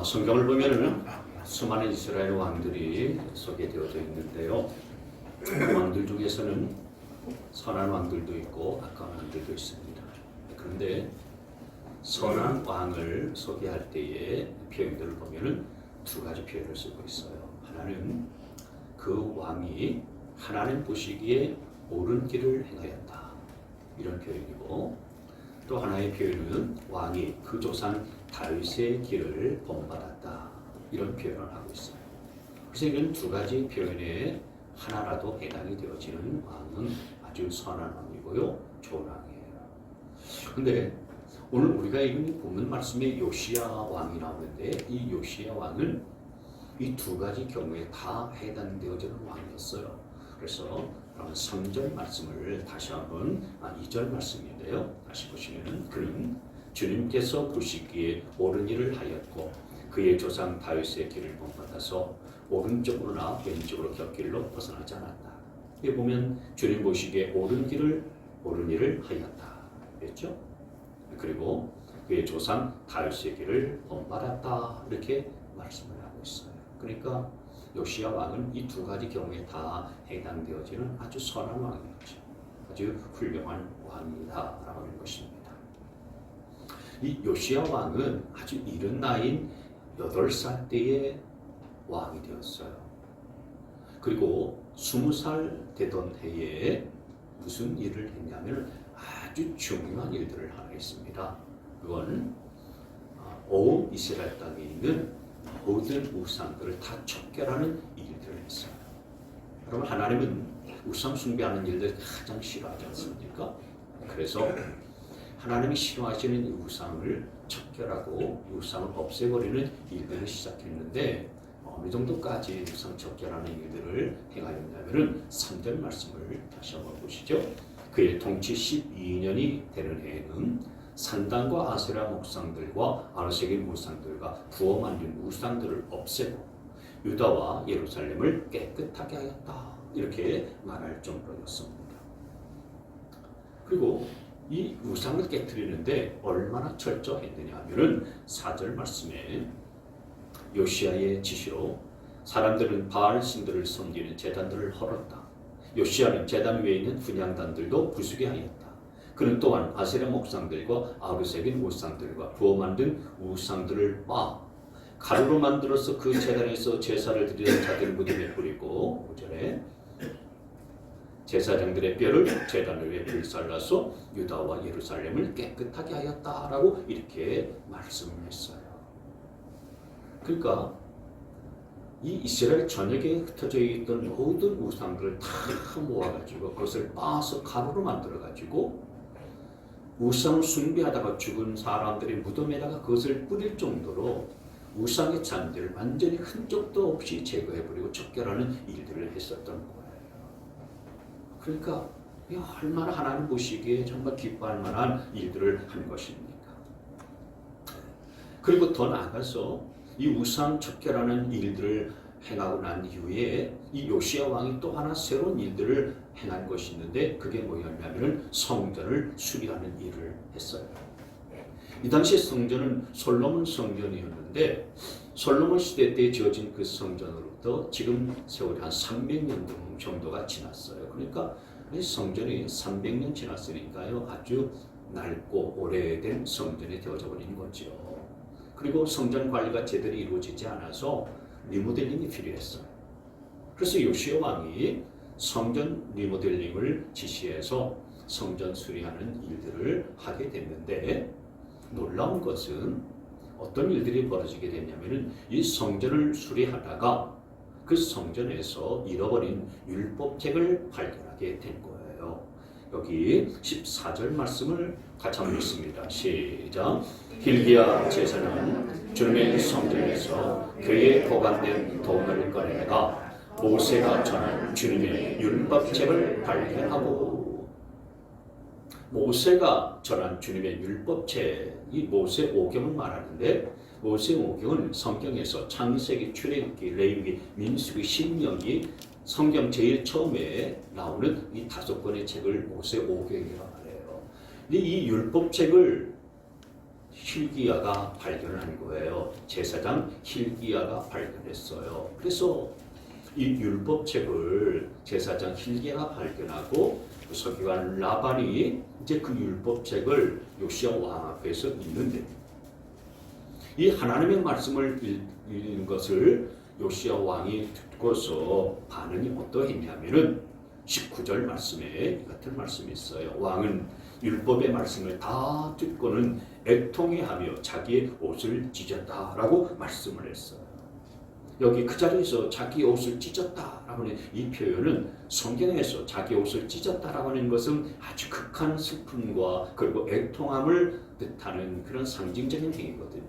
성경을 보면은 수많은 이스라엘 왕들이 소개되어져 있는데요. 그 왕들 중에서는 선한 왕들도 있고 악한 왕들도 있습니다. 그런데 선한 왕을 소개할 때의 표현들을 보면은 두 가지 표현을 쓰고 있어요. 하나는 그 왕이 하나님 보시기에 옳은 길을 행하였다, 이런 표현이고, 또 하나의 표현은 왕이 그 조상 다윗의 길을 본받았다, 이런 표현을 하고 있어요. 그래서 이런 두 가지 표현에 하나라도 해당이 되어지는 왕은 아주 선한 왕이고요, 좋은 왕이에요. 근데 오늘 우리가 읽은 본문 말씀에 요시야 왕이 나오는데, 이 요시야 왕은 이 두 가지 경우에 다 해당되어지는 왕이었어요. 그래서 3절 말씀을 다시 한번 2절 말씀인데요. 다시 보시면은, 그는 주님께서 보시기에 옳은 일을 하였고 그의 조상 다윗의 길을 본받아서 오른쪽으로나 왼쪽으로 곁길로 벗어나지 않았다. 여기 보면 주님 보시기에 옳은 일을 하였다 그랬죠. 그리고 그의 조상 다윗의 길을 본받았다, 이렇게 말씀을 하고 있어요. 그러니까 요시야 왕은 이 두 가지 경우에 다 해당되어지는 아주 선한 왕이었죠. 아주 훌륭한 왕이다라고 하는 것입니다. 이 요시야 왕은 아주 이른 나이인 8살 때에 왕이 되었어요. 그리고 20살 되던 해에 무슨 일을 했냐면 아주 중요한 일들을 하나 했습니다. 그건 온 이스라엘 땅에 있는 모든 우상들을 다 척결하는 일들을 했어요. 여러분, 하나님은 우상 숭배하는 일들 가장 싫어하지 않습니까? 그래서 하나님이 싫어하시는 이 우상을 척결하고 이 우상을 없애버리는 일들을 시작했는데, 어느 정도까지 우상 척결하는 일들을 행하였냐면은 3절 말씀을 다시 한번 보시죠. 그의 통치 12년이 되는 해에는 산당과 아세라 목상들과 아르세긴 우상들과 부어 만든 우상들을 없애고 유다와 예루살렘을 깨끗하게 하였다, 이렇게 말할 정도였습니다. 그리고 이 우상을 깨뜨리는데 얼마나 철저했느냐 하면은 4절 말씀에 요시야의 지시로 사람들은 바알 신들을 섬기는 제단들을 헐었다. 요시야는 제단 외에 있는 분향단들도 부수게 하였다. 그는 또한 아세라 목상들과 아르세긴 우상들과 부어 만든 우상들을 빠 가루로 만들어서 그 제단에서 제사를 드리는 자들 무덤에 뿌리고, 5절에 제사장들의 뼈를 제단 위에 불살라서 유다와 예루살렘을 깨끗하게 하였다라고 이렇게 말씀했어요. 그러니까 이 이스라엘 전역에 흩어져 있던 모든 우상들을 다 모아가지고 그것을 빻아서 가루로 만들어가지고 우상을 숭배하다가 죽은 사람들의 무덤에다가 그것을 뿌릴 정도로 우상의 잔재를 완전히 흔적도 없이 제거해버리고 척결하는 일들을 했었던 거예요. 그러니까 얼마나 하나님 보시기에 정말 기뻐할 만한 일들을 한 것입니까? 그리고 더 나아가서 이 우상 척결하는 일들을 행하고 난 이후에 이 요시야 왕이 또 하나 새로운 일들을 행한 것이 있는데, 그게 뭐였냐면 성전을 수리하는 일을 했어요. 이 당시 성전은 솔로몬 성전이었는데, 솔로몬 시대 때 지어진 그 성전으로부터 지금 세월이 한 300년 정도가 지났어요. 그러니까 성전이 300년 지났으니까요, 아주 낡고 오래된 성전이 되어져 버린 거죠. 그리고 성전 관리가 제대로 이루어지지 않아서 리모델링이 필요했어요. 그래서 요시야 왕이 성전 리모델링을 지시해서 성전 수리하는 일들을 하게 됐는데, 놀라운 것은 어떤 일들이 벌어지게 됐냐면은 이 성전을 수리하다가 그 성전에서 잃어버린 율법책을 발견하게 된 거예요. 여기 14절 말씀을 같이 한번 읽습니다. 시작. hil기야 제사장은 주님의 성전에서 그의 보관된 돈을 꺼내다가 모세가 전한 주님의 율법책을 발견하고, 모세가 전한 주님의 율법책, 이 모세 오경을 말하는데, 모세 오경은 성경에서 창세기, 출애굽기, 레위기, 민수기, 신명기, 성경 제일 처음에 나오는 이 5권의 책을 모세 오경이라고 해요. 이 율법책을 hil기야가 발견한 거예요. 제사장 hil기야가 발견했어요. 그래서 이 율법책을 제사장 hil기야가 발견하고 서기관 라반이 이제 그 율법책을 요시야 왕 앞에서 읽는데, 이 하나님의 말씀을 읽는 것을 요시야 왕이 듣고서 반응이 어떠했냐면은 19절 말씀에 이 같은 말씀이 있어요. 왕은 율법의 말씀을 다 듣고는 애통해하며 자기의 옷을 찢었다라고 말씀을 했어요. 여기 그 자리에서 자기 옷을 찢었다라고 하는 이 표현은 성경에서 자기 옷을 찢었다라고 하는 것은 아주 극한 슬픔과 그리고 애통함을 뜻하는 그런 상징적인 행위거든요.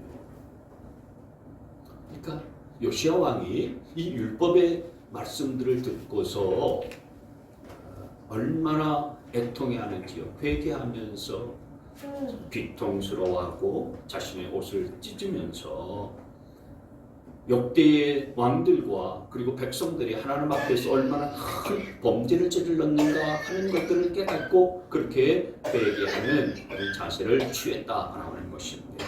그러니까 요시야 왕이 이 율법의 말씀들을 듣고서 얼마나 애통해하는지요. 회개하면서 뒤통수로하고 자신의 옷을 찢으면서 역대의 왕들과 그리고 백성들이 하나님 앞에서 얼마나 큰 범죄를 저질렀는가 하는 것들을 깨닫고 그렇게 회개하는 그런 자세를 취했다라고 하는 것입니다.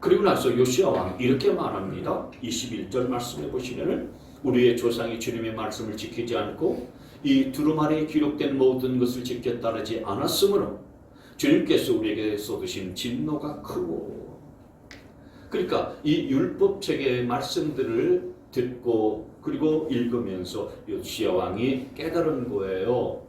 그리고 나서 요시야 왕이 이렇게 말합니다. 21절 말씀해 보시면은 우리의 조상이 주님의 말씀을 지키지 않고 이 두루마리에 기록된 모든 것을 지켜 따르지 않았으므로 주님께서 우리에게 쏟으신 진노가 크고, 그러니까 이 율법책의 말씀들을 듣고 그리고 읽으면서 요시야 왕이 깨달은 거예요.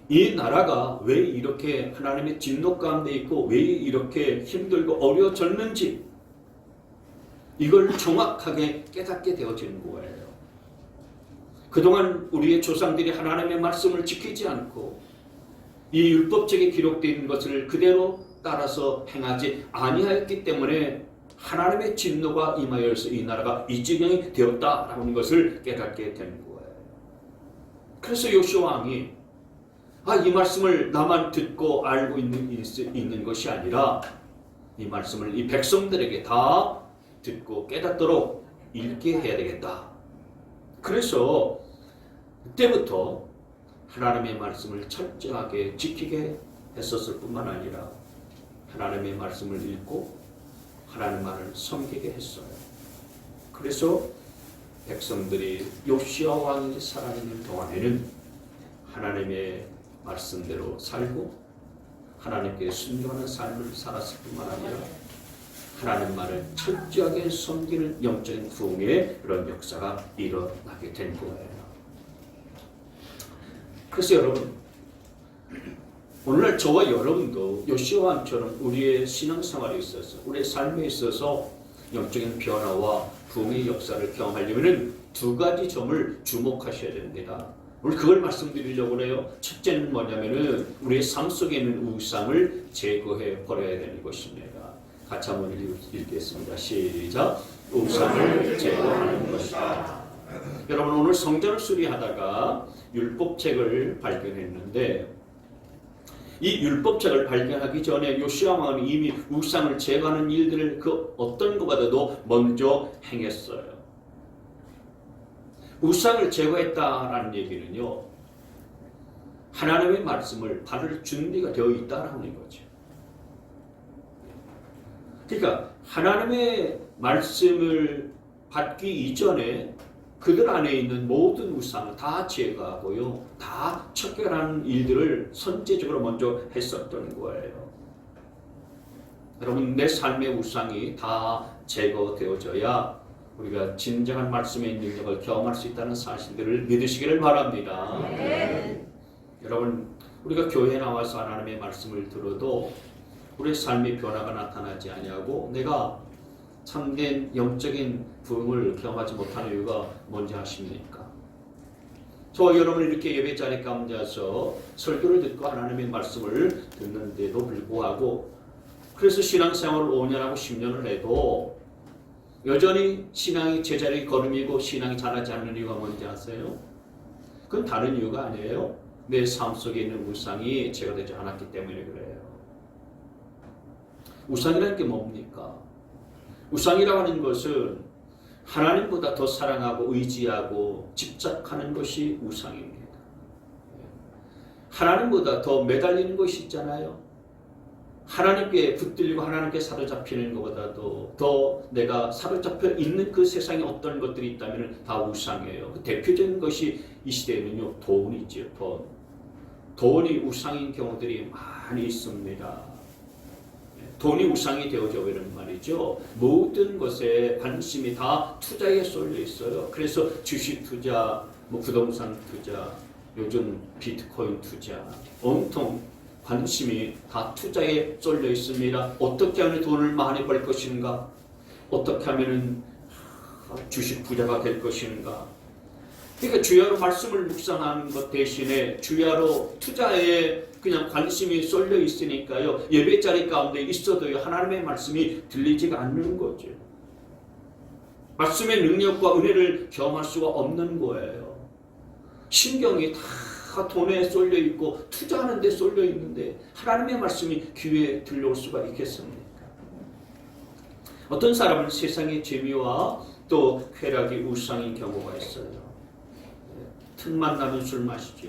이 나라가 왜 이렇게 하나님의 진노 가운데 있고 왜 이렇게 힘들고 어려워졌는지 이걸 정확하게 깨닫게 되어지는 거예요. 그동안 우리의 조상들이 하나님의 말씀을 지키지 않고 이 율법책에 기록되어 있는 것을 그대로 따라서 행하지 아니하였기 때문에 하나님의 진노가 임하여서 이 나라가 이 지경이 되었다라는 것을 깨닫게 된 거예요. 그래서 요시야 왕이 이 말씀을 나만 듣고 알고 있는 것이 아니라 이 말씀을 이 백성들에게 다 듣고 깨닫도록 읽게 해야 되겠다. 그래서 그때부터 하나님의 말씀을 철저하게 지키게 했었을 뿐만 아니라 하나님의 말씀을 읽고 하나님 말을 섬기게 했어요. 그래서 백성들이 요시야 왕이 살아있는 동안에는 하나님의 말씀대로 살고 하나님께 순종하는 삶을 살았을 뿐만 아니라 하나님 말을 철저하게 섬기는 영적인 부흥의 그런 역사가 일어나게 된 거예요. 그래서 여러분, 오늘날 저와 여러분도 요시야 왕처럼 우리의 신앙생활에 있어서 우리의 삶에 있어서 영적인 변화와 부흥의 역사를 경험하려면 두 가지 점을 주목하셔야 됩니다. 오늘 그걸 말씀드리려고 해요. 첫째는 뭐냐면은 우리의 삶 속에 있는 우상을 제거해 버려야 되는 것입니다. 같이 한번 읽겠습니다. 시작. 우상을 제거하는 것이다. 여러분, 오늘 성전을 수리하다가 율법책을 발견했는데 이 율법책을 발견하기 전에 요시야 왕은 이미 우상을 제거하는 일들을 그 어떤 것보다도 먼저 행했어요. 우상을 제거했다라는 얘기는요, 하나님의 말씀을 받을 준비가 되어 있다라는 거죠. 그러니까 하나님의 말씀을 받기 이전에 그들 안에 있는 모든 우상을 다 제거하고요, 다 척결하는 일들을 선제적으로 먼저 했었던 거예요. 여러분, 내 삶의 우상이 다 제거되어져야 우리가 진정한 말씀의 능력을 경험할 수 있다는 사실들을 믿으시기를 바랍니다. 여러분, 우리가 교회에 나와서 하나님의 말씀을 들어도 우리의 삶의 변화가 나타나지 아니하고 내가 참된 영적인 부흥을 경험하지 못하는 이유가 뭔지 아십니까? 저와 여러분이 이렇게 예배 자리 가운데 와서 설교를 듣고 하나님의 말씀을 듣는데도 불구하고, 그래서 신앙생활을 5년하고 10년을 해도 여전히 신앙이 제자리 걸음이고 신앙이 자라지 않는 이유가 뭔지 아세요? 그건 다른 이유가 아니에요. 내 삶 속에 있는 우상이 제거되지 않았기 때문에 그래요. 우상이라는 게 뭡니까? 우상이라고 하는 것은 하나님보다 더 사랑하고 의지하고 집착하는 것이 우상입니다. 하나님보다 더 매달리는 것이 있잖아요. 하나님께 붙들리고 하나님께 사로잡히는 것보다도 더 내가 사로잡혀 있는 그 세상에 어떤 것들이 있다면 다 우상이에요. 그 대표적인 것이 이 시대에는요, 돈이죠. 돈이 우상인 경우들이 많이 있습니다. 돈이 우상이 되어져 버리는 말이죠. 모든 것에 관심이 다 투자에 쏠려 있어요. 그래서 주식 투자, 부동산 투자, 요즘 비트코인 투자, 온통 관심이 다 투자에 쏠려 있습니다. 어떻게 하면 돈을 많이 벌 것인가? 어떻게 하면 주식 부자가 될 것인가? 그러니까 주야로 말씀을 묵상하는 것 대신에 주야로 투자에 그냥 관심이 쏠려 있으니까요. 예배 자리 가운데 있어도요, 하나님의 말씀이 들리지가 않는 거죠. 말씀의 능력과 은혜를 경험할 수가 없는 거예요. 신경이 다 돈에 쏠려 있고 투자하는 데 쏠려 있는데 하나님의 말씀이 귀에 들려올 수가 있겠습니까? 어떤 사람은 세상의 재미와 또 쾌락이 우상인 경우가 있어요. 틈만 나면 술 마시죠.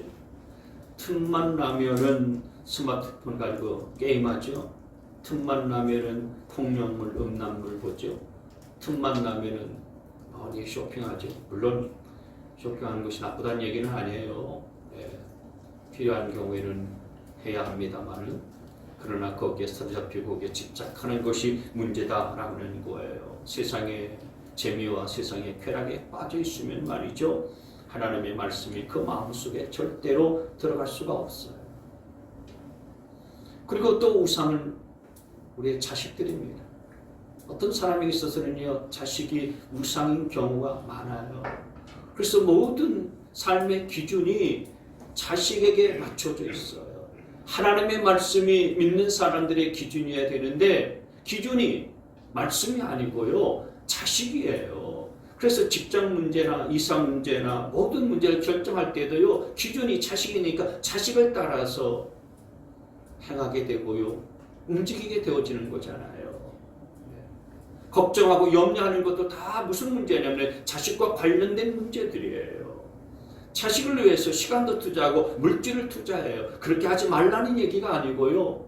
틈만 나면은 스마트폰 가지고 게임하죠. 틈만 나면은 폭력물, 음란물 보죠. 틈만 나면은 어디 쇼핑하죠. 물론 쇼핑하는 것이 나쁘다는 얘기는 아니에요. 필요한 경우에는 해야 합니다만은, 그러나 거기에 사로잡히고 거기에 집착하는 것이 문제다라는 거예요. 세상의 재미와 세상의 쾌락에 빠져 있으면 말이죠, 하나님의 말씀이 그 마음속에 절대로 들어갈 수가 없어요. 그리고 또 우상은 우리의 자식들입니다. 어떤 사람에게 있어서는요, 자식이 우상인 경우가 많아요. 그래서 모든 삶의 기준이 자식에게 맞춰져 있어요. 하나님의 말씀이 믿는 사람들의 기준이어야 되는데 기준이 말씀이 아니고요, 자식이에요. 그래서 직장 문제나 이상 문제나 모든 문제를 결정할 때도요, 기준이 자식이니까 자식을 따라서 행하게 되고요, 움직이게 되어지는 거잖아요. 걱정하고 염려하는 것도 다 무슨 문제냐면 자식과 관련된 문제들이에요. 자식을 위해서 시간도 투자하고 물질을 투자해요. 그렇게 하지 말라는 얘기가 아니고요,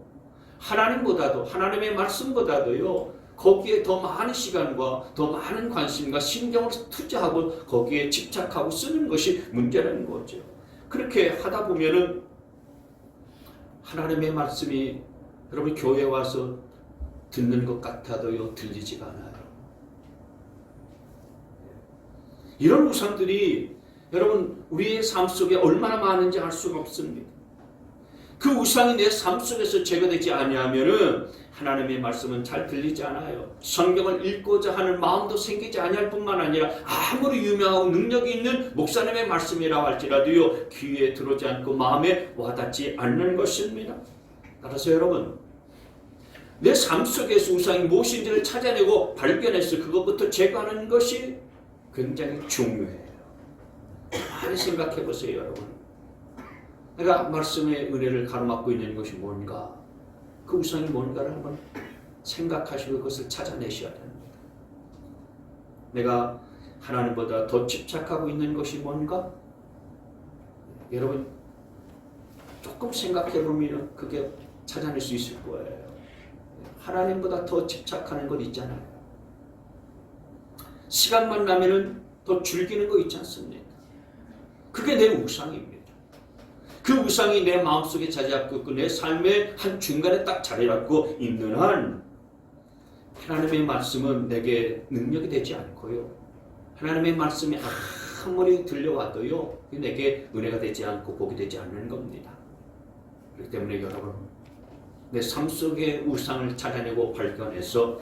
하나님보다도, 하나님의 말씀보다도요, 거기에 더 많은 시간과 더 많은 관심과 신경을 투자하고 거기에 집착하고 쓰는 것이 문제라는 거죠. 그렇게 하다 보면은 하나님의 말씀이 여러분 교회 와서 듣는 것 같아도요, 들리지가 않아요. 이런 우상들이 여러분 우리의 삶 속에 얼마나 많은지 알 수가 없습니다. 그 우상이 내 삶 속에서 제거되지 아니하면은 하나님의 말씀은 잘 들리지 않아요. 성경을 읽고자 하는 마음도 생기지 아니할 뿐만 아니라 아무리 유명하고 능력이 있는 목사님의 말씀이라고 할지라도요, 귀에 들어오지 않고 마음에 와닿지 않는 것입니다. 따라서 여러분, 내 삶 속에서 우상이 무엇인지를 찾아내고 발견해서 그것부터 제거하는 것이 굉장히 중요해요. 많이 생각해 보세요, 여러분. 내가 말씀의 은혜를 가로막고 있는 것이 뭔가, 그 우상이 뭔가를 한번 생각하시고 그것을 찾아내셔야 됩니다. 내가 하나님보다 더 집착하고 있는 것이 뭔가? 여러분 조금 생각해 보면 그게 찾아낼 수 있을 거예요. 하나님보다 더 집착하는 것 있잖아요. 시간만 나면은 더 즐기는 거 있지 않습니까? 그게 내 우상입니다. 그 우상이 내 마음속에 자리 잡고 있고 내 삶의 한 중간에 딱 자리 잡고 있는 한 하나님의 말씀은 내게 능력이 되지 않고요, 하나님의 말씀이 아무리 들려와도요, 내게 은혜가 되지 않고 복이 되지 않는 겁니다. 그렇기 때문에 여러분, 내 삶 속의 우상을 찾아내고 발견해서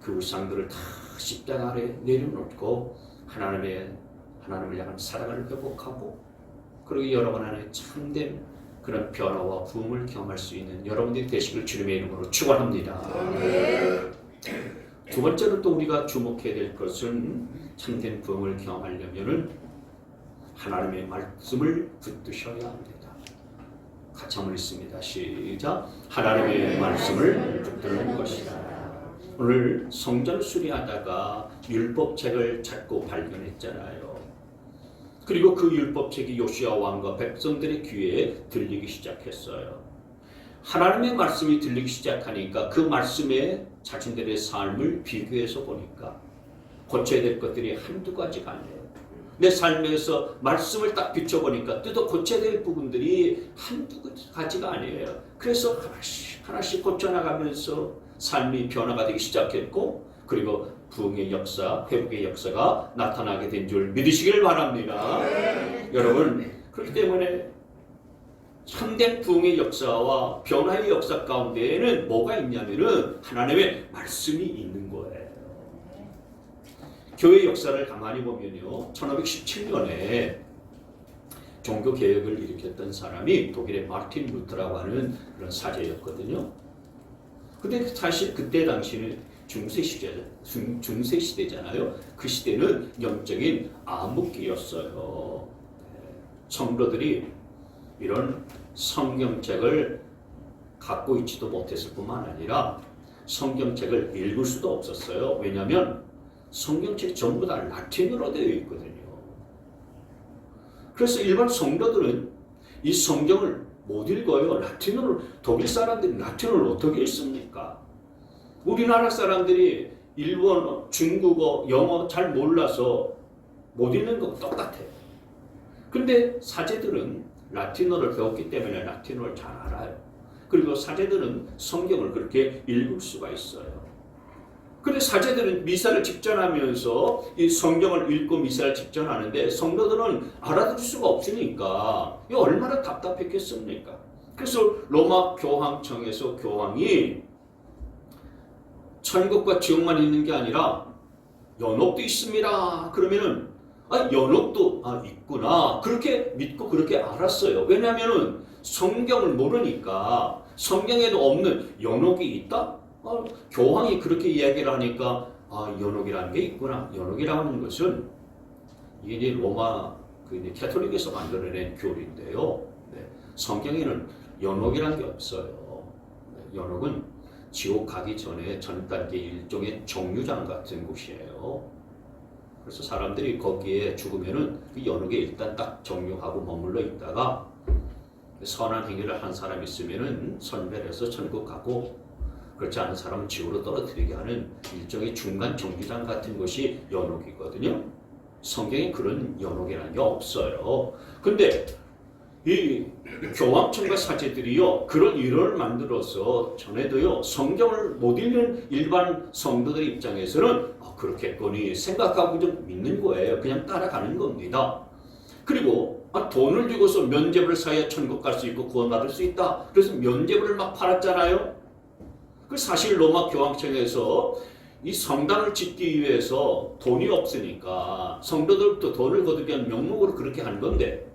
그 우상들을 다 십자가 아래 내려놓고 하나님을 향한 사랑을 회복하고, 그리고 여러분 안에 참된 그런 변화와 부흥을 경험할 수 있는 여러분들이 되시길 주님의 이름으로 축원합니다. 두 번째로 또 우리가 주목해야 될 것은, 참된 부흥을 경험하려면은 하나님의 말씀을 붙드셔야 합니다. 같이 한번 읽습니다. 시작. 하나님의 말씀을 붙드는 것이다. 오늘 성전 수리하다가 율법책을 찾고 발견했잖아요. 그리고 그 율법책이 요시야 왕과 백성들의 귀에 들리기 시작했어요. 하나님의 말씀이 들리기 시작하니까 그 말씀에 자신들의 삶을 비교해서 보니까 고쳐야 될 것들이 한두 가지가 아니에요. 내 삶에서 말씀을 딱 비춰보니까 뜯어 고쳐야 될 부분들이 한두 가지가 아니에요. 그래서 하나씩 하나씩 고쳐나가면서 삶이 변화가 되기 시작했고, 그리고 부흥의 역사, 회복의 역사가 나타나게 된 줄 믿으시길 바랍니다. 여러분, 그렇기 때문에 참된 부흥의 역사와 변화의 역사 가운데에는 뭐가 있냐면은 하나님의 말씀이 있는 거예요. 교회 역사를 가만히 보면요, 1517년에 종교 개혁을 일으켰던 사람이 독일의 마르틴 루터라고 하는 그런 사제였거든요. 근데 사실 그때 당시는 중세 시대잖아요. 그 시대는 영적인 암흑기였어요. 성도들이 이런 성경책을 갖고 있지도 못했을 뿐만 아니라 성경책을 읽을 수도 없었어요. 왜냐하면 성경책이 전부 다 라틴어로 되어 있거든요. 그래서 일반 성도들은 이 성경을 못 읽어요. 라틴어를, 독일 사람들이 라틴어를 어떻게 읽습니까? 우리나라 사람들이 일본어, 중국어, 영어 잘 몰라서 못 읽는 거 똑같아요. 근데 사제들은 라틴어를 배웠기 때문에 라틴어를 잘 알아요. 그리고 사제들은 성경을 그렇게 읽을 수가 있어요. 근데 사제들은 미사를 직전하면서 이 성경을 읽고 미사를 직전하는데 성도들은 알아들을 수가 없으니까 이 얼마나 답답했겠습니까? 그래서 로마 교황청에서 교황이 천국과 지옥만 있는 게 아니라 연옥도 있습니다. 그러면은 연옥도 있구나. 그렇게 믿고 그렇게 알았어요. 왜냐하면은 성경을 모르니까 성경에도 없는 연옥이 있다? 교황이 그렇게 이야기를 하니까 연옥이라는 게 있구나. 연옥이라고 하는 것은 이게 로마 캐톨릭에서 만들어낸 교리인데요. 네. 성경에는 연옥이라는 게 없어요. 네. 연옥은 지옥 가기 전에 전 단계 일종의 정류장 같은 곳이에요. 그래서 사람들이 거기에 죽으면은 그 연옥에 일단 딱 정류하고 머물러 있다가 선한 행위를 한 사람이 있으면은 선별해서 천국 가고, 그렇지 않은 사람은 지옥으로 떨어뜨리게 하는 일종의 중간 정류장 같은 것이 연옥이거든요. 성경에 그런 연옥이라는 게 없어요. 근데 이 교황청과 사제들이요, 그런 일을 만들어서 전에도요, 성경을 못 읽는 일반 성도들 입장에서는 그렇겠거니 생각하고 좀 믿는 거예요. 그냥 따라가는 겁니다. 그리고 돈을 주고서 면죄부를 사야 천국 갈 수 있고 구원받을 수 있다. 그래서 면죄부를 막 팔았잖아요. 그 사실 로마 교황청에서 이 성당을 짓기 위해서 돈이 없으니까 성도들도 돈을 거두기 위한 명목으로 그렇게 한 건데,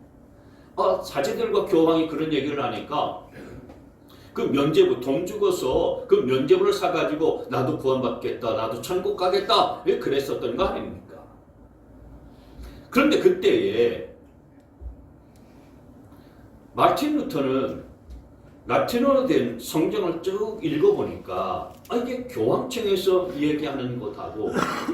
사제들과 교황이 그런 얘기를 하니까 그 면죄부, 돈 주고서 그 면죄부를 사가지고 나도 구원받겠다, 나도 천국 가겠다, 왜 그랬었던 거 아닙니까? 그런데 그때에 마틴 루터는 라틴어로 된 성경을 쭉 읽어보니까 이게 교황청에서 얘기하는 것하고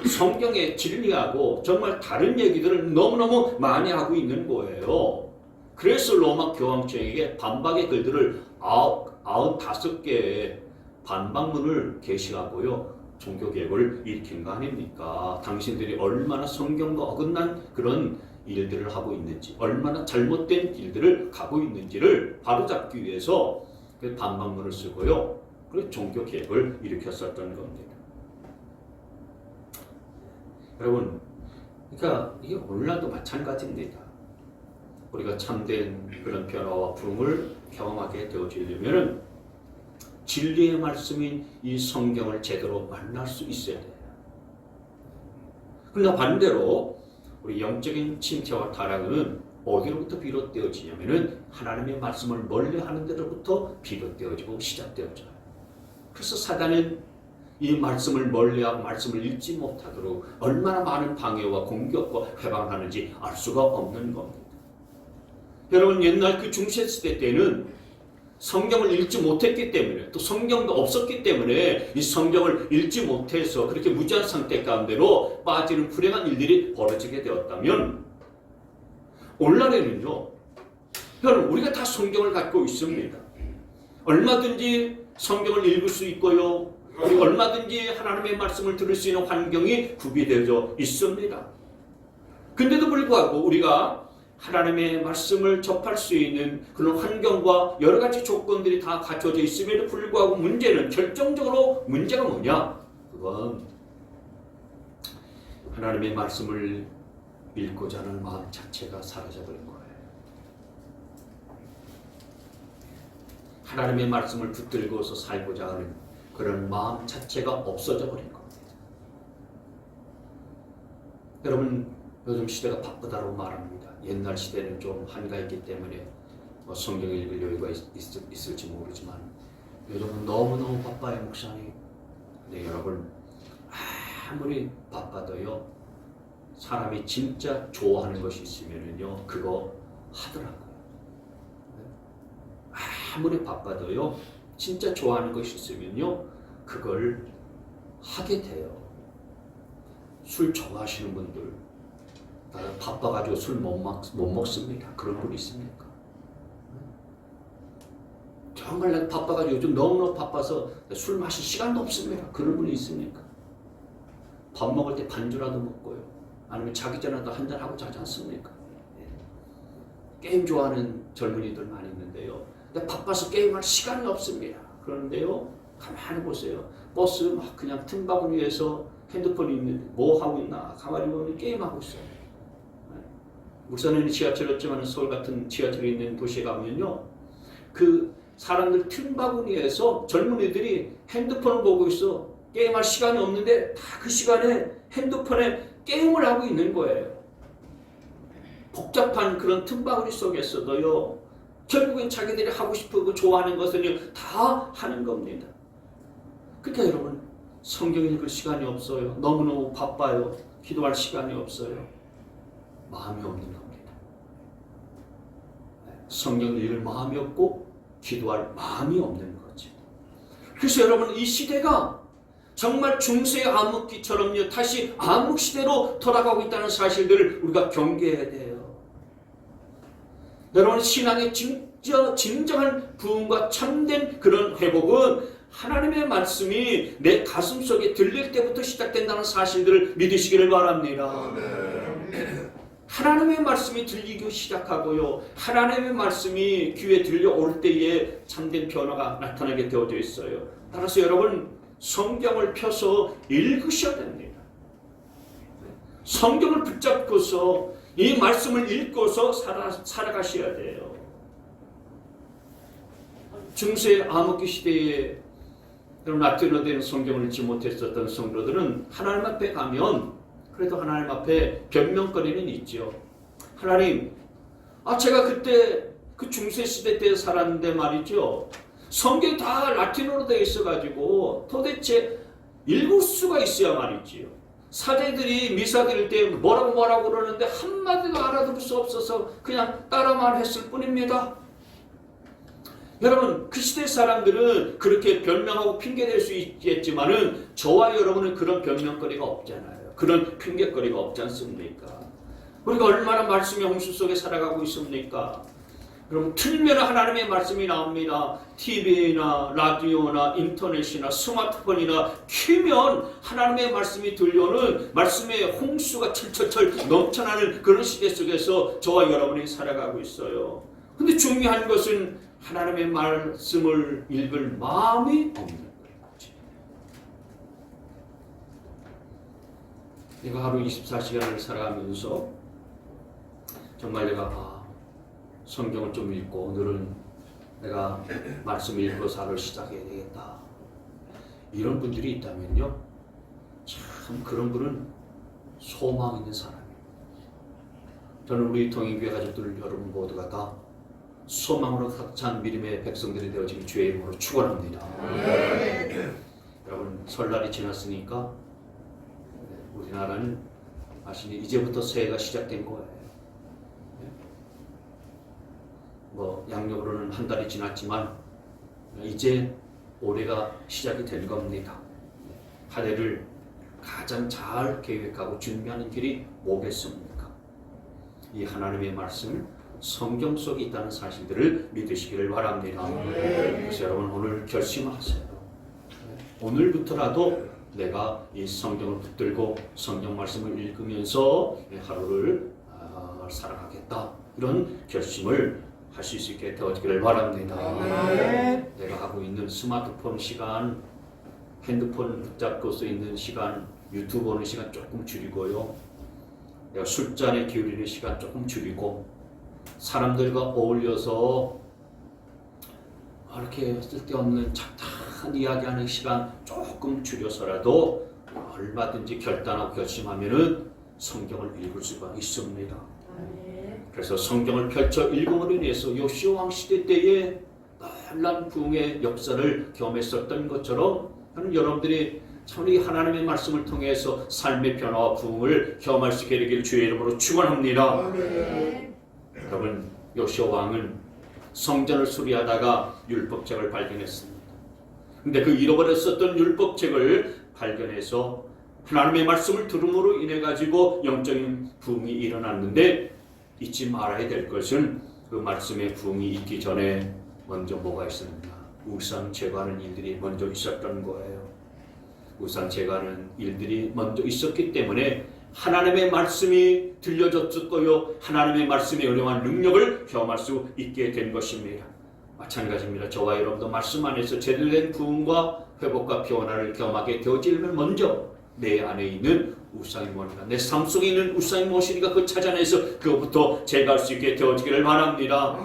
성경의 진리하고 정말 다른 얘기들을 너무너무 많이 하고 있는 거예요. 그래서 로마 교황청에게 반박의 글들을 95개의 반박문을 게시하고요, 종교개혁을 일으킨 거 아닙니까? 당신들이 얼마나 성경과 어긋난 그런 일들을 하고 있는지, 얼마나 잘못된 길들을 가고 있는지를 바로잡기 위해서 그 반박문을 쓰고요, 그리고 종교개혁을 일으켰었던 겁니다. 여러분, 그러니까 이게 오늘날도 마찬가지입니다. 우리가 참된 그런 변화와 부흥을 경험하게 되어지려면 진리의 말씀인 이 성경을 제대로 만날 수 있어야 돼요. 그러나 반대로 우리 영적인 침체와 타락은 어디로부터 비롯되어지냐면은 하나님의 말씀을 멀리하는 데로부터 비롯되어지고 시작되어져요. 그래서 사단은 이 말씀을 멀리하고 말씀을 읽지 못하도록 얼마나 많은 방해와 공격과 해방하는지 알 수가 없는 겁니다. 여러분, 옛날 그 중세시대 때는 성경을 읽지 못했기 때문에, 또 성경도 없었기 때문에 이 성경을 읽지 못해서 그렇게 무지한 상태 가운데로 빠지는 불행한 일들이 벌어지게 되었다면, 오늘날에는요, 여러분, 우리가 다 성경을 갖고 있습니다. 얼마든지 성경을 읽을 수 있고요. 그리고 얼마든지 하나님의 말씀을 들을 수 있는 환경이 구비되어 있습니다. 근데도 불구하고 우리가 하나님의 말씀을 접할 수 있는 그런 환경과 여러 가지 조건들이 다 갖춰져 있음에도 불구하고 문제는 결정적으로 문제가 뭐냐? 그건 하나님의 말씀을 읽고자 하는 마음 자체가 사라져버린 거예요. 하나님의 말씀을 붙들고서 살고자 하는 그런 마음 자체가 없어져 버린 겁니다. 여러분, 요즘 시대가 바쁘다고 말합니다. 옛날 시대는 좀 한가했기 때문에 성경 읽을 여유가 있을지 모르지만 요즘은 너무너무 바빠요, 목사님. 근데 여러분, 아무리 바빠도요, 사람이 진짜 좋아하는 것이 있으면요, 그거 하더라고요. 아무리 바빠도요, 진짜 좋아하는 것이 있으면요, 그걸 하게 돼요. 술 좋아하시는 분들, 바빠가지고 술 못 먹습니다. 그런 분 있습니까? 정말 바빠가지고 요즘 너무너무 바빠서 술 마실 시간도 없습니다. 그런 분이 있습니까? 밥 먹을 때 반주라도 먹고요. 아니면 자기 전에도 한잔 하고 자지 않습니까? 게임 좋아하는 젊은이들 많이 있는데요. 근데 바빠서 게임할 시간이 없습니다. 그런데요, 가만히 보세요. 버스 막 그냥 틈바구니에서 핸드폰이 있는데 뭐 하고 있나 가만히 보면 게임하고 있어요. 울산에는 지하철이 없지만 서울 같은 지하철이 있는 도시에 가면요, 그 사람들 틈바구니에서 젊은이들이 핸드폰을 보고 있어. 게임할 시간이 없는데 다 그 시간에 핸드폰에 게임을 하고 있는 거예요. 복잡한 그런 틈바구니 속에서도요, 결국엔 자기들이 하고 싶고 좋아하는 것을 다 하는 겁니다. 그러니까 여러분, 성경 읽을 시간이 없어요. 너무너무 바빠요. 기도할 시간이 없어요. 마음이 없는 겁니다. 성경 읽을 마음이 없고 기도할 마음이 없는 거죠. 그래서 여러분, 이 시대가 정말 중세의 암흑기처럼요, 다시 암흑시대로 돌아가고 있다는 사실들을 우리가 경계해야 돼요. 여러분, 신앙의 진정한 부흥과 참된 그런 회복은 하나님의 말씀이 내 가슴 속에 들릴 때부터 시작된다는 사실들을 믿으시기를 바랍니다. 하나님의 말씀이 들리기 시작하고요, 하나님의 말씀이 귀에 들려올 때에 참된 변화가 나타나게 되어져 있어요. 따라서 여러분, 성경을 펴서 읽으셔야 됩니다. 성경을 붙잡고서 이 말씀을 읽고서 살아가셔야 돼요. 중세 암흑기 시대에 라틴어된 성경을 읽지 못했었던 성도들은 하나님 앞에 가면 그래도 하나님 앞에 변명거리는 있죠. 하나님, 제가 그때 그 중세 시대 때 살았는데 말이죠, 성경이 다 라틴어로 되어 있어가지고 도대체 읽을 수가 있어야 말이지요. 사제들이 미사 드릴 때 뭐라고 그러는데 한마디도 알아들을 수 없어서 그냥 따라만 했을 뿐입니다. 여러분, 그 시대 사람들은 그렇게 변명하고 핑계댈 수 있겠지만은 저와 여러분은 그런 변명거리가 없잖아요. 그런 핑계거리가 없지 않습니까? 우리가 얼마나 말씀의 홍수 속에 살아가고 있습니까? 그럼 틀면 하나님의 말씀이 나옵니다. TV나 라디오나 인터넷이나 스마트폰이나 키면 하나님의 말씀이 들려오는 말씀의 홍수가 철철철 넘쳐나는 그런 시대 속에서 저와 여러분이 살아가고 있어요. 근데 중요한 것은 하나님의 말씀을 읽을 마음이 없는 거죠. 내가 하루 24시간을 살아가면서 정말 내가 성경을 좀 읽고 오늘은 내가 말씀을 읽고 하루를 시작해야 되겠다, 이런 분들이 있다면요, 참 그런 분은 소망 있는 사람이에요. 저는 우리 동행교회 가족들 여러분 모두가 다 소망으로 가득 찬 믿음의 백성들이 되어지기 주의 이름으로 축원합니다. 여러분, 설날이 지났으니까 우리나라는 아시니 이제부터 새해가 시작된 거예요. 양력으로는 한 달이 지났지만 이제 올해가 시작이 된 겁니다. 한 해를 가장 잘 계획하고 준비하는 길이 뭐겠습니까? 이 하나님의 말씀을 성경 속에 있다는 사실들을 믿으시기를 바랍니다. 그래서 여러분 오늘 결심하세요. 오늘부터라도 내가 이 성경을 붙들고 성경 말씀을 읽으면서 하루를 살아가겠다. 이런 결심을 하실 수 있게 되어지기를 바랍니다. 내가 하고 있는 스마트폰 시간, 핸드폰 붙잡고서 있는 시간, 유튜브 보는 시간 조금 줄이고요. 내가 술잔에 기울이는 시간 조금 줄이고, 사람들과 어울려서 이렇게 쓸데없는 착한 이야기하는 시간 조금 줄여서라도 얼마든지 결단하고 결심하면은 성경을 읽을 수가 있습니다. 그래서 성경을 펼쳐 읽음으로 인해서 요시야 왕 시대 때에 놀라운 부흥의 역사를 경험했었던 것처럼 저는 여러분들이 참 이 하나님의 말씀을 통해서 삶의 변화와 부흥을 경험할 수 있게 되기를 주의 이름으로 축원합니다. 여러분, 요시야 왕은 성전을 수리하다가 율법책을 발견했습니다. 근데 그 잃어버렸었던 율법책을 발견해서 하나님의 말씀을 들음으로 인해 가지고 영적인 부흥이 일어났는데, 잊지 말아야 될 것은 그 말씀의 부흥이 있기 전에 먼저 뭐가 있습니까? 우상 제거하는 일들이 먼저 있었던 거예요. 우상 제거하는 일들이 먼저 있었기 때문에 하나님의 말씀이 들려졌고요, 하나님의 말씀의 은혜와 능력을 경험할 수 있게 된 것입니다. 마찬가지입니다. 저와 여러분도 말씀 안에서 제대로 된 부흥과 회복과 변화를 경험하게 되어지려면 먼저 내 안에 있는 우상이 무엇인가, 내 삶 속에 있는 우상이 무엇인가 그 찾아내서 그것부터 제거할 수 있게 되어지기를 바랍니다.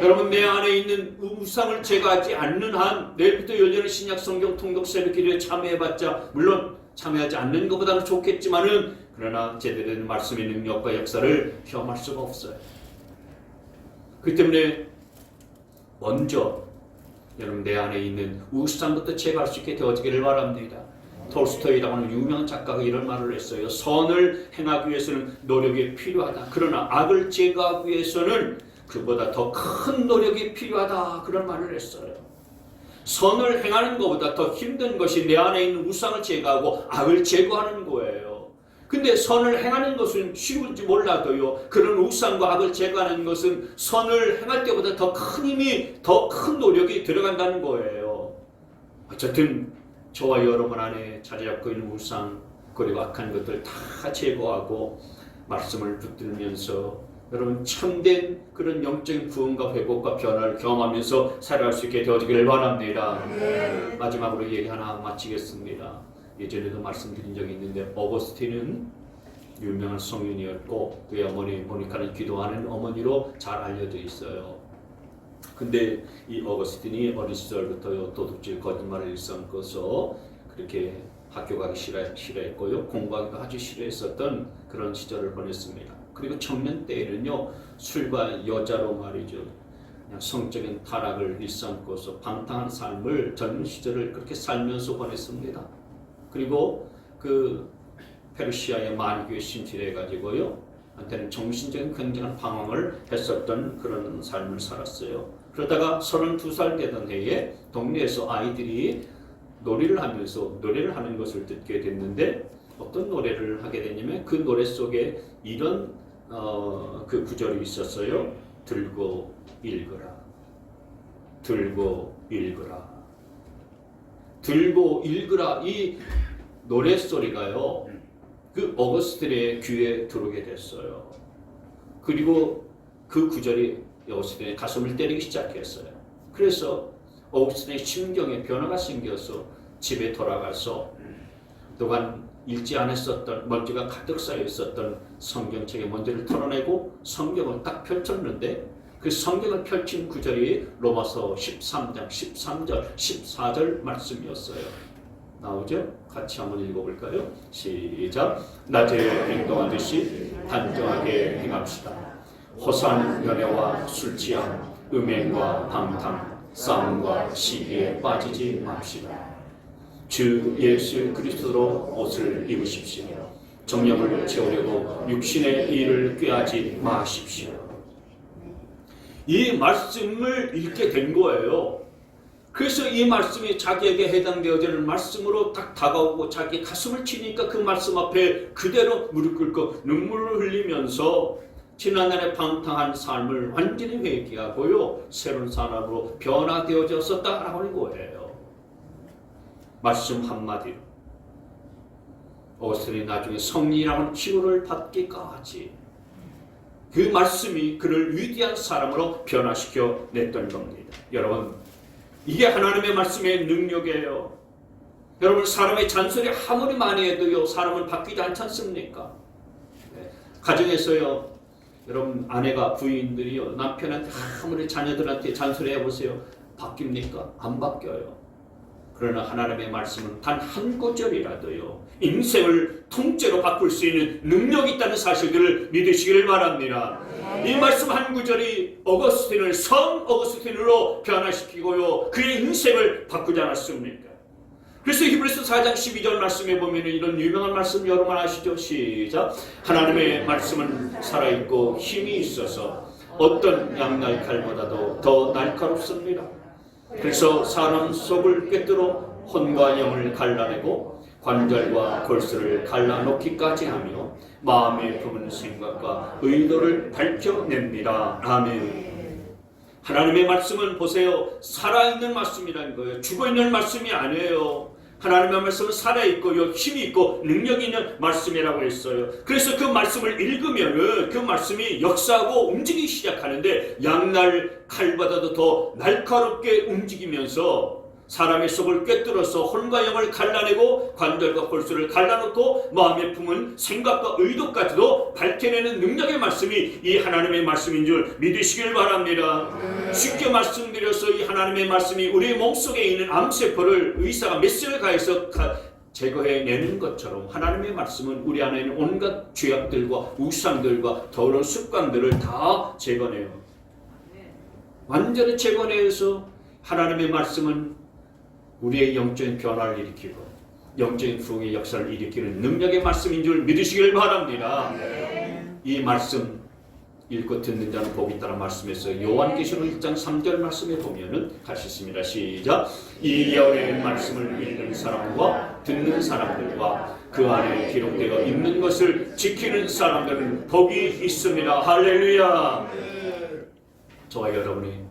여러분, 내 안에 있는 우상을 제거하지 않는 한 내일부터 열리는 신약 성경 통독 새벽 기도에 참여해봤자, 물론 참여하지 않는 것보다는 좋겠지만은, 그러나 제대로 된 말씀의 능력과 역사를 경험할 수가 없어요. 그렇기 때문에 먼저 여러분 내 안에 있는 우상부터 제거할 수 있게 되어지기를 바랍니다. 톨스토이라고 하는 유명한 작가가 이런 말을 했어요. 선을 행하기 위해서는 노력이 필요하다. 그러나 악을 제거하기 위해서는 그보다 더 큰 노력이 필요하다. 그런 말을 했어요. 선을 행하는 것보다 더 힘든 것이 내 안에 있는 우상을 제거하고 악을 제거하는 거예요. 근데 선을 행하는 것은 쉬운지 몰라도요, 그런 우상과 악을 제거하는 것은 선을 행할 때보다 더 큰 힘이, 더 큰 노력이 들어간다는 거예요. 어쨌든 저와 여러분 안에 자리 잡고 있는 우상 그리고 악한 것들 다 제거하고 말씀을 붙들면서 여러분 참된 그런 영적인 부흥과 회복과 변화를 경험하면서 살아갈 수 있게 되어지기를 바랍니다. 마지막으로 얘기 하나 마치겠습니다. 예전에도 말씀드린 적이 있는데, 어거스틴은 유명한 성인이었고 그의 어머니 모니카는 기도하는 어머니로 잘 알려져 있어요. 근데 이 어거스틴이 어린 시절부터 도둑질, 거짓말을 일삼고서 그렇게 학교 가기 싫어했고요, 공부하기도 아주 싫어했었던 그런 시절을 보냈습니다. 그리고 청년 때에는요, 술과 여자로 말이죠, 그냥 성적인 타락을 일삼고서 방탕한 삶을 젊은 시절을 그렇게 살면서 보냈습니다. 그리고 그 페르시아의 만교에 심취해가지고요, 한테는 정신적인 굉장한 방황을 했었던 그런 삶을 살았어요. 그러다가 32살 되던 해에 동네에서 아이들이 노래를 하는 것을 듣게 됐는데, 어떤 노래를 하게 됐냐면 그 노래 속에 이런 그 구절이 있었어요. 들고 읽으라. 들고 읽으라. 들고 읽으라. 이 노랫소리가요, 그 어거스틴의 귀에 들어오게 됐어요. 그리고 그 구절이 어거스틴의 가슴을 때리기 시작했어요. 그래서 어거스틴의 심경에 변화가 생겨서 집에 돌아가서 그동안 읽지 않았었던, 먼지가 가득 쌓여 있었던 성경책의 먼지를 털어내고 성경을 딱 펼쳤는데, 그 성경을 펼친 구절이 로마서 13장 13절 14절 말씀이었어요. 나오죠? 같이 한번 읽어볼까요? 시작. 낮에 행동하듯이 단정하게 행합시다. 호산, 연애와 술취함, 음행과 방탕, 싸움과 시기에 빠지지 맙시다. 주 예수 그리스도로 옷을 입으십시오. 정령을 채우려고 육신의 일을 꾀하지 마십시오. 이 말씀을 읽게 된 거예요. 그래서 이 말씀이 자기에게 해당되어지는 말씀으로 딱 다가오고 자기 가슴을 치니까 그 말씀 앞에 그대로 무릎 꿇고 눈물을 흘리면서 지난날의 방탕한 삶을 완전히 회개하고요 새로운 사람으로 변화되어졌었다라고 하는 거예요. 말씀 한마디로 오스틴이 나중에 성리라는 치료를 받기까지 그 말씀이 그를 위대한 사람으로 변화시켜 냈던 겁니다. 여러분, 이게 하나님의 말씀의 능력이에요. 여러분, 사람의 잔소리 아무리 많이 해도요 사람은 바뀌지 않지 않습니까? 가정에서요 여러분, 아내가 부인들이요 남편한테 아무리 자녀들한테 잔소리 해보세요. 바뀝니까? 안 바뀌어요. 그러나 하나님의 말씀은 단 한 구절이라도요 인생을 통째로 바꿀 수 있는 능력이 있다는 사실들을 믿으시기를 바랍니다. 이 말씀 한 구절이 어거스틴을 성 어거스틴으로 변화시키고요 그의 인생을 바꾸지 않았습니까? 그래서 히브리서 4장 12절 말씀에 보면 이런 유명한 말씀 여러분 아시죠? 시작. 하나님의 말씀은 살아있고 힘이 있어서 어떤 양날 칼보다도 더 날카롭습니다. 그래서 사람 속을 꿰뚫어 혼과 영을 갈라내고 관절과 골수를 갈라놓기까지 하며 마음에 품은 생각과 의도를 밝혀냅니다. 아멘. 하나님의 말씀은 보세요 살아있는 말씀이라는 거예요. 죽어있는 말씀이 아니에요. 하나님의 말씀은 살아있고 힘이 있고 능력이 있는 말씀이라고 했어요. 그래서 그 말씀을 읽으면은 그 말씀이 역사하고 움직이기 시작하는데 양날 칼보다도 더 날카롭게 움직이면서 사람의 속을 꿰뚫어서 혼과 영을 갈라내고 관절과 골수를 갈라놓고 마음에 품은 생각과 의도까지도 밝혀내는 능력의 말씀이 이 하나님의 말씀인 줄 믿으시길 바랍니다. 쉽게 말씀드려서 이 하나님의 말씀이 우리 몸속에 있는 암세포를 의사가 메스를 가해서 제거해내는 것처럼 하나님의 말씀은 우리 안에 있는 온갖 죄악들과 우상들과 더러운 습관들을 다 제거해요. 완전히 제거해서 하나님의 말씀은 우리의 영적인 변화를 일으키고 영적인 부흥의 역사를 일으키는 능력의 말씀인 줄 믿으시길 바랍니다. 이 말씀 읽고 듣는 자는 복이 있다는 말씀에서 요한계시록 1장 3절 말씀에 보면은 같이 있습니다. 시작. 이 여호와의 말씀을 읽는 사람과 듣는 사람들과 그 안에 기록되어 있는 것을 지키는 사람들은 복이 있습니다. 할렐루야. 저와 여러분이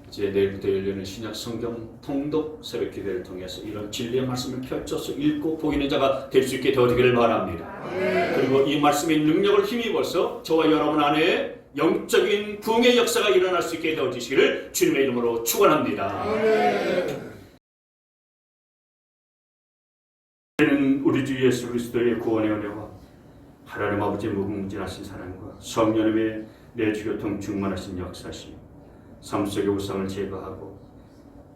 이제 내일부터 열리는 신약 성경 통독 새벽 기도를 통해서 이런 진리의 말씀을 펼쳐서 읽고 보이는 자가 될 수 있게 되기를 바랍니다. 그리고 이 말씀의 능력을 힘입어서 저와 여러분 안에 영적인 부흥의 역사가 일어날 수 있게 되어지시기를 주님의 이름으로 축원합니다. 우리 주 예수 그리스도의 구원의 은혜와 하나님 아버지의 무궁무진하신 사랑과 성령님의 내주교통 충만하신 역사심 삶 속의 우상을 제거하고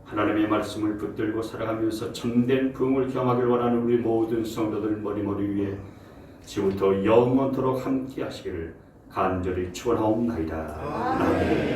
하나님의 말씀을 붙들고 살아가면서 참된 부흥을 경험하길 원하는 우리 모든 성도들 머리머리 위에 지금부터 영원토록 함께 하시기를 간절히 축원하옵나이다. 아멘.